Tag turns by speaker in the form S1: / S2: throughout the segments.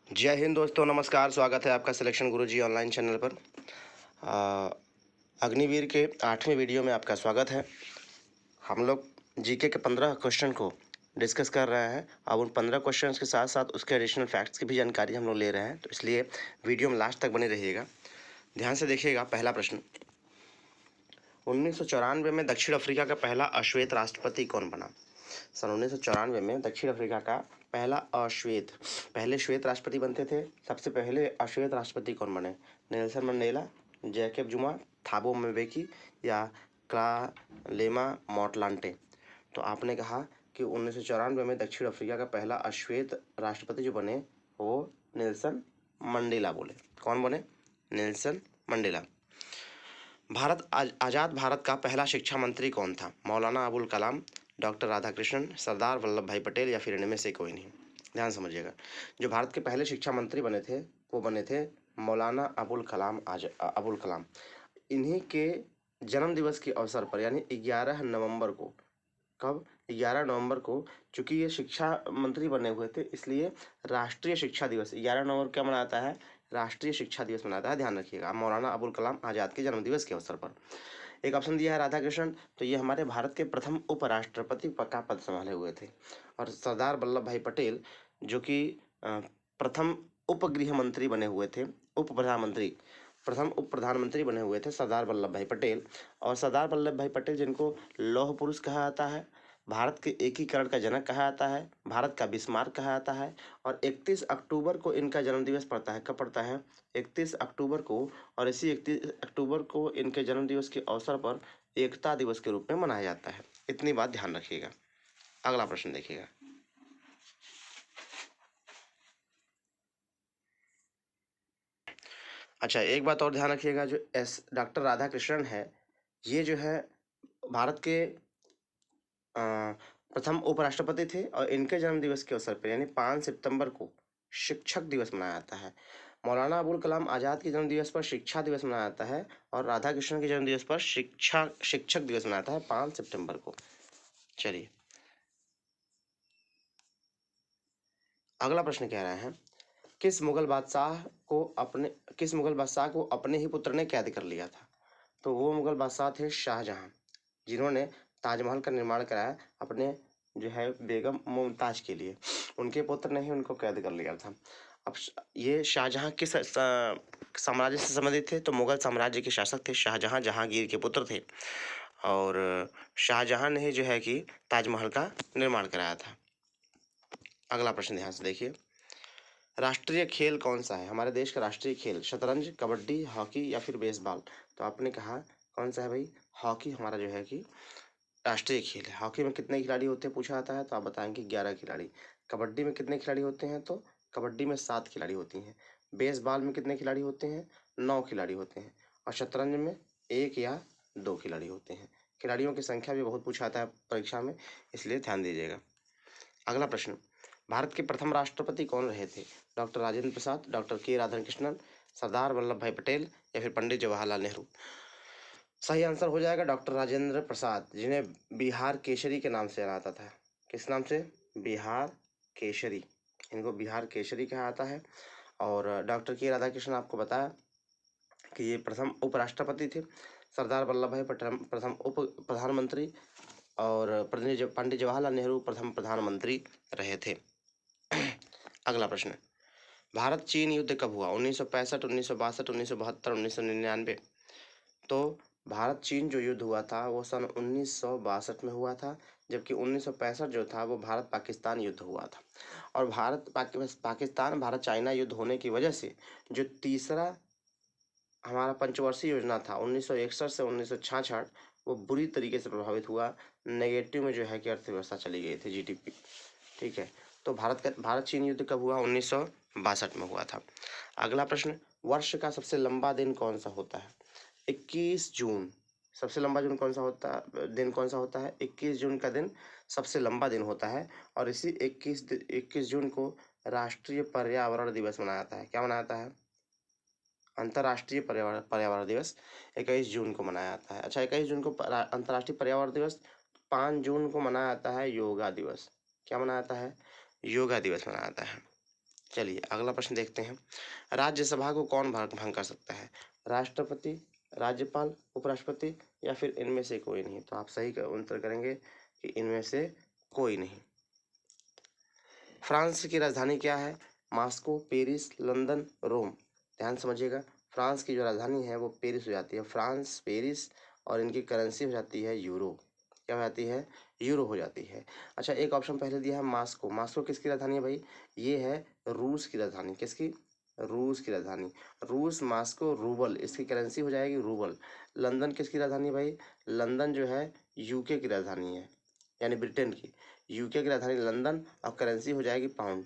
S1: जय हिंद दोस्तों, नमस्कार। स्वागत है आपका सिलेक्शन गुरुजी ऑनलाइन चैनल पर। अग्निवीर के 8वें वीडियो में आपका स्वागत है। हम लोग जीके के 15 क्वेश्चन को डिस्कस कर रहे हैं। अब उन 15 क्वेश्चन के साथ साथ उसके एडिशनल फैक्ट्स की भी जानकारी हम लोग ले रहे हैं, तो इसलिए वीडियो में लास्ट तक बने रहिएगा। ध्यान से देखिएगा। पहला प्रश्न, 1994 में दक्षिण अफ्रीका का पहला अश्वेत राष्ट्रपति कौन बना? सन 1994 में दक्षिण अफ्रीका का पहले श्वेत राष्ट्रपति बनते थे। सबसे पहले अश्वेत राष्ट्रपति कौन बने? नेल्सन मंडेला, जैकब जुमा, थाबो म्बेकी या क्लालेमा मोटलांटे? तो आपने कहा कि 1994 में दक्षिण अफ्रीका का पहला अश्वेत राष्ट्रपति जो बने वो नेल्सन मंडेला बोले। कौन बने? Nelson Mandela. आज़ाद भारत का पहला शिक्षा मंत्री कौन था? मौलाना अबुल कलाम, डॉक्टर राधाकृष्णन, सरदार वल्लभ भाई पटेल या फिर इनमें से कोई नहीं? ध्यान समझिएगा। जो भारत के पहले शिक्षा मंत्री बने थे वो बने थे मौलाना अबुल कलाम। इन्हीं के जन्म दिवस के अवसर पर यानी 11 नवंबर को, कब? 11 नवंबर को, चूंकि ये शिक्षा मंत्री बने हुए थे इसलिए राष्ट्रीय शिक्षा दिवस 11 नवंबर क्या मनाता है? राष्ट्रीय शिक्षा दिवस मनाता है। ध्यान रखिएगा। मौलाना अबुल कलाम आज़ाद के जन्म दिवस के अवसर पर। एक ऑप्शन दिया है राधाकृष्णन, तो ये हमारे भारत के प्रथम उपराष्ट्रपति का पद संभाले हुए थे। और सरदार वल्लभ भाई पटेल जो कि प्रथम उपगृह मंत्री बने हुए थे, प्रथम उप प्रधानमंत्री बने हुए थे सरदार वल्लभ भाई पटेल। और सरदार वल्लभ भाई पटेल जिनको लौह पुरुष कहा जाता है, भारत के एकीकरण का जनक कहा जाता है, भारत का बिस्मार्क कहा जाता है। और 31 अक्टूबर को इनका जन्मदिवस पड़ता है। कब पड़ता है? 31 अक्टूबर को। और इसी 31 अक्टूबर को इनके जन्मदिवस के अवसर पर एकता दिवस के रूप में मनाया जाता है। इतनी बात ध्यान रखिएगा। अगला प्रश्न देखिएगा। अच्छा, एक बात और ध्यान रखिएगा। जो डॉक्टर राधाकृष्णन है, ये जो है भारत के प्रथम उपराष्ट्रपति थे। और इनके जन्म दिवस के अवसर पर यानी 5 सितंबर को शिक्षक दिवस मनाया जाता है। मौलाना अबुल कलाम आज़ाद के जन्म दिवस पर शिक्षा दिवस मनाया जाता है और राधाकृष्णन के जन्म दिवस पर शिक्षक दिवस मनाया जाता है 5 सितंबर को। चलिए, अगला प्रश्न कह रहे हैं, किस मुगल बादशाह को अपने ही पुत्र ने कैद कर लिया था? तो वो मुगल बादशाह थे शाहजहां, जिन्होंने ताजमहल का निर्माण कराया अपने जो है बेगम मुमताज के लिए। उनके पुत्र ने ही उनको कैद कर लिया था। अब ये शाहजहां किस साम्राज्य से संबंधित थे? तो मुगल साम्राज्य के शासक थे शाहजहां, जहांगीर के पुत्र थे। और शाहजहां ने ही जो है कि ताजमहल का निर्माण कराया था। अगला प्रश्न ध्यान से देखिए। राष्ट्रीय खेल कौन सा है? हमारे देश का राष्ट्रीय खेल शतरंज, कबड्डी, हॉकी या फिर बेसबॉल? तो आपने कहा कौन सा है भाई? हॉकी हमारा जो है कि राष्ट्रीय खेल है। हॉकी में कितने खिलाड़ी होते हैं पूछा जाता है, तो आप बताएंगे 11 खिलाड़ी। कबड्डी में कितने खिलाड़ी होते हैं? तो कबड्डी में 7 खिलाड़ी होती हैं। बेसबॉल में कितने खिलाड़ी होते हैं? 9 खिलाड़ी होते हैं। और शतरंज में 1 या 2 खिलाड़ी होते हैं। खिलाड़ियों की संख्या भी बहुत पूछा जाता है परीक्षा में, इसलिए ध्यान दीजिएगा। अगला प्रश्न, भारत के प्रथम राष्ट्रपति कौन रहे थे? डॉक्टर राजेंद्र प्रसाद, डॉक्टर के राधाकृष्णन, सरदार वल्लभ भाई पटेल या फिर पंडित जवाहरलाल नेहरू? सही आंसर हो जाएगा डॉक्टर राजेंद्र प्रसाद, जिन्हें बिहार केसरी के नाम से जाना जाता था। किस नाम से? बिहार केसरी। इनको बिहार केसरी कहा जाता है। और डॉक्टर के राधाकृष्णन आपको बताया कि ये प्रथम उपराष्ट्रपति थे। सरदार वल्लभ भाई पटेल प्रथम उप प्रधानमंत्री और पंडित जवाहरलाल नेहरू प्रथम प्रधानमंत्री रहे थे। अगला प्रश्न, भारत चीन युद्ध कब हुआ? 1965, 1962, 1972, 1999? तो भारत चीन जो युद्ध हुआ था वो सन 1962 में हुआ था, जबकि 1965 जो था वो भारत पाकिस्तान युद्ध हुआ था। और पाकिस्तान भारत चाइना युद्ध होने की वजह से जो तीसरा हमारा पंचवर्षीय योजना था 1961 से 1966, वो बुरी तरीके से प्रभावित हुआ। नेगेटिव में जो है कि अर्थव्यवस्था चली गई थी, जीडीपी। ठीक है, तो भारत चीन युद्ध कब हुआ? 1962 में हुआ था। अगला प्रश्न, वर्ष का सबसे लंबा दिन कौन सा होता है? 21 जून। सबसे लंबा दिन कौन सा होता है? 21 जून का दिन सबसे लंबा दिन होता है। और इसी 21 जून को राष्ट्रीय पर्यावरण दिवस मनाया जाता है। क्या मनाया जाता है? अंतर्राष्ट्रीय पर्यावरण दिवस 21 जून को मनाया जाता है। अच्छा, 21 जून को अंतर्राष्ट्रीय पर्यावरण दिवस। 5 जून को मनाया जाता है योगा दिवस। क्या मनाया जाता है? योगा दिवस मनाया जाता है। चलिए अगला प्रश्न देखते हैं। राज्यसभा को कौन भंग कर सकता है? राष्ट्रपति, राज्यपाल, उपराष्ट्रपति या फिर इनमें से कोई नहीं? तो आप सही उत्तर करेंगे कि इनमें से कोई नहीं। फ्रांस की राजधानी क्या है? मॉस्को, पेरिस, लंदन, रोम। ध्यान समझिएगा, फ्रांस की जो राजधानी है वो पेरिस हो जाती है। फ्रांस, पेरिस, और इनकी करेंसी हो जाती है यूरो। क्या हो जाती है? यूरो हो जाती है। अच्छा, एक ऑप्शन पहले दिया है मॉस्को। मॉस्को किसकी राजधानी है भाई? ये है रूस की राजधानी। किसकी? रूस की राजधानी। रूस, मॉस्को, रूबल, इसकी करेंसी हो जाएगी रूबल। लंदन किसकी राजधानी भाई? लंदन जो है यूके की राजधानी है, यानी ब्रिटेन की। यूके की राजधानी लंदन और करेंसी हो जाएगी पाउंड।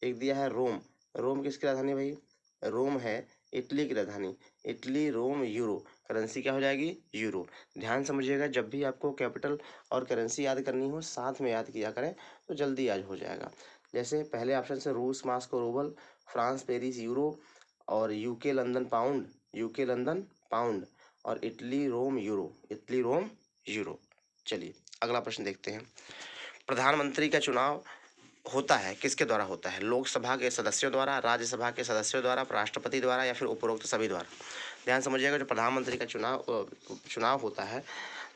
S1: एक दिया है रोम। रोम किसकी राजधानी भाई? रोम है इटली की राजधानी। इटली, रोम, यूरो, करेंसी क्या हो जाएगी? यूरो। ध्यान समझिएगा, जब भी आपको कैपिटल और करेंसी याद करनी हो साथ में याद किया करें तो जल्दी याद हो जाएगा। जैसे पहले ऑप्शन से रूस, Moscow, rouble, France, Paris, euro, और UK, London, pound, UK, London, pound, और Italy, Rome, euro, Italy, Rome, euro. चलिए अगला प्रश्न देखते हैं। प्रधानमंत्री का चुनाव होता है किसके द्वारा होता है? लोकसभा के सदस्यों द्वारा, राज्यसभा के सदस्यों द्वारा, राष्ट्रपति द्वारा या फिर उपरोक्त सभी द्वारा? ध्यान समझिएगा, जो प्रधानमंत्री का चुनाव होता है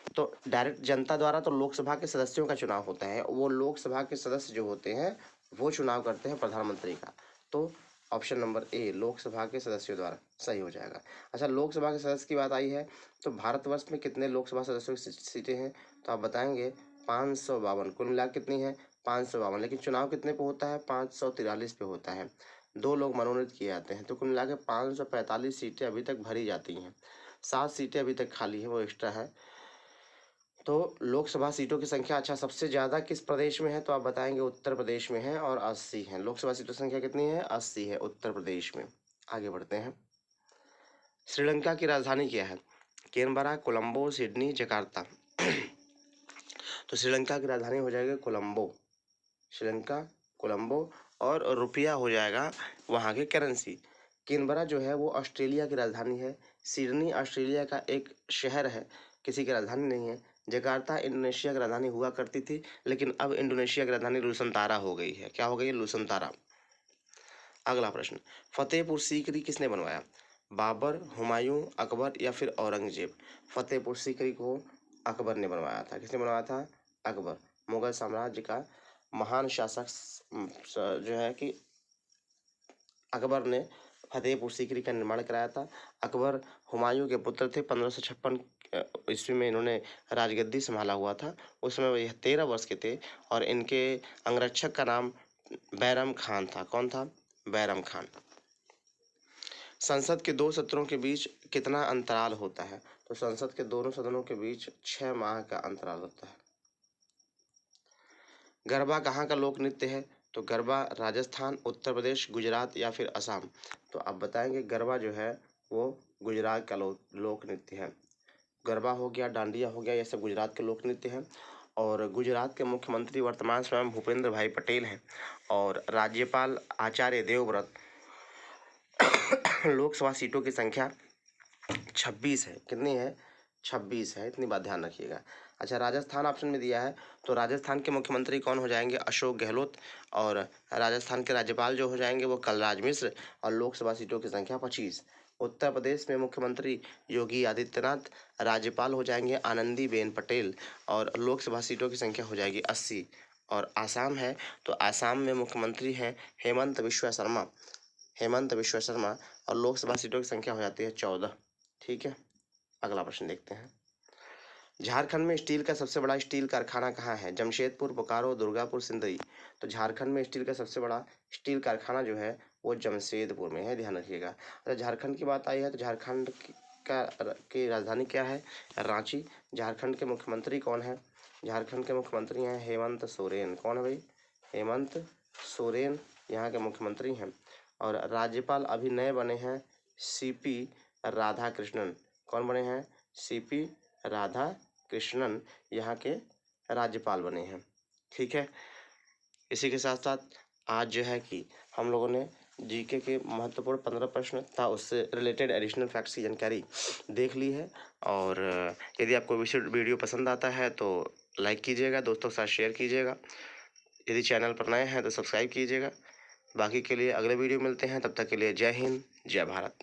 S1: तो डायरेक्ट जनता द्वारा तो लोकसभा के सदस्यों का चुनाव होता है। वो लोकसभा के सदस्य जो होते हैं वो चुनाव करते हैं प्रधानमंत्री का। तो ऑप्शन नंबर ए, लोकसभा के सदस्यों द्वारा, सही हो जाएगा। अच्छा, लोकसभा के सदस्य की बात आई है तो भारतवर्ष में कितने लोकसभा सदस्यों की सीटें हैं? तो आप बताएंगे 552। कुल मिला कितनी है? 552। लेकिन चुनाव कितने पे होता है? 543 पे होता है। 2 लोग मनोनीत किए जाते हैं, तो कुल मिला के 545 सीटें अभी तक भरी जाती हैं। 7 सीटें अभी तक खाली है, वो एक्स्ट्रा है। तो लोकसभा सीटों की संख्या, अच्छा, सबसे ज़्यादा किस प्रदेश में है? तो आप बताएंगे उत्तर प्रदेश में है, और 80 है। लोकसभा सीटों की संख्या कितनी है? 80 है उत्तर प्रदेश में। आगे बढ़ते हैं। श्रीलंका की राजधानी क्या है? Canberra, Colombo, Sydney, Jakarta. तो श्रीलंका की राजधानी हो जाएगी कोलंबो। श्रीलंका, कोलंबो, और रुपया हो जाएगा वहाँ की करेंसी। कैनबरा जो है वो ऑस्ट्रेलिया की राजधानी है। सिडनी ऑस्ट्रेलिया का एक शहर है, किसी की राजधानी नहीं है। जकार्ता इंडोनेशिया की राजधानी हुआ करती थी, लेकिन अब इंडोनेशिया की राजधानी लुसंतारा हो गई है। क्या हो गई है? लुसंतारा। अगला प्रश्न, फतेहपुर सीकरी किसने बनवाया? बाबर, हुमायूं, अकबर या फिर औरंगजेब? फतेहपुर सीकरी को अकबर ने बनवाया था। किसने बनवाया था? अकबर। मुगल साम्राज्य का महान शासक जो है कि अकबर ने फतेहपुर सीकरी का निर्माण कराया था। अकबर हुमायूं के पुत्र थे। 1556 ईस्वी में इन्होंने राजगद्दी संभाला हुआ था। उस समय यह 13 वर्ष के थे, और इनके अंगरक्षक का नाम बैरम खान था। कौन था? बैरम खान। संसद के 2 सत्रों के बीच कितना अंतराल होता है? तो संसद के दोनों सदनों के बीच 6 माह का अंतराल होता है। गरबा कहाँ का लोक नृत्य है? तो गरबा राजस्थान, उत्तर प्रदेश, गुजरात या फिर असम? तो आप बताएंगे गरबा जो है वो गुजरात का लोक नृत्य है। गरबा हो गया, डांडिया हो गया, ये सब गुजरात के लोक नृत्य हैं। और गुजरात के मुख्यमंत्री वर्तमान समय भूपेंद्र भाई पटेल हैं, और राज्यपाल आचार्य देवव्रत। लोकसभा सीटों की संख्या 26 है। कितनी है? 26 है, इतनी बात ध्यान रखिएगा। अच्छा, राजस्थान ऑप्शन में दिया है, तो राजस्थान के मुख्यमंत्री कौन हो जाएंगे? अशोक गहलोत। और राजस्थान के राज्यपाल जो हो जाएंगे वो कलराज मिश्र, और लोकसभा सीटों की संख्या 25। उत्तर प्रदेश में मुख्यमंत्री योगी आदित्यनाथ, राज्यपाल हो जाएंगे आनंदीबेन पटेल, और लोकसभा सीटों की संख्या हो जाएगी 80। और आसाम है, तो आसाम में मुख्यमंत्री हैं हेमंत बिश्वा शर्मा। हेमंत बिश्वा शर्मा, और लोकसभा सीटों की संख्या हो जाती है 14। ठीक है, अगला प्रश्न देखते हैं। झारखंड में स्टील का सबसे बड़ा स्टील कारखाना कहाँ है? जमशेदपुर, बोकारो, दुर्गापुर, सिंदरी? तो झारखंड में स्टील का सबसे बड़ा स्टील कारखाना जो है वो जमशेदपुर में है, ध्यान रखिएगा। अगर झारखंड की बात आई है तो झारखंड की राजधानी क्या है? रांची। झारखंड के मुख्यमंत्री कौन है? झारखंड के मुख्यमंत्री हैं हेमंत सोरेन। कौन है भाई? हेमंत सोरेन यहाँ के मुख्यमंत्री हैं। और राज्यपाल अभी नए बने हैं सीपी राधाकृष्णन। कौन बने हैं? सीपी राधाकृष्णन यहाँ के राज्यपाल बने हैं। ठीक है, इसी के साथ साथ आज जो है कि हम लोगों ने जीके के महत्वपूर्ण 15 प्रश्न तथा उससे रिलेटेड एडिशनल फैक्ट्स की जानकारी देख ली है। और यदि आपको वीडियो पसंद आता है तो लाइक कीजिएगा, दोस्तों के साथ शेयर कीजिएगा। यदि चैनल पर नए हैं तो सब्सक्राइब कीजिएगा। बाकी के लिए अगले वीडियो मिलते हैं, तब तक के लिए जय हिंद, जय भारत।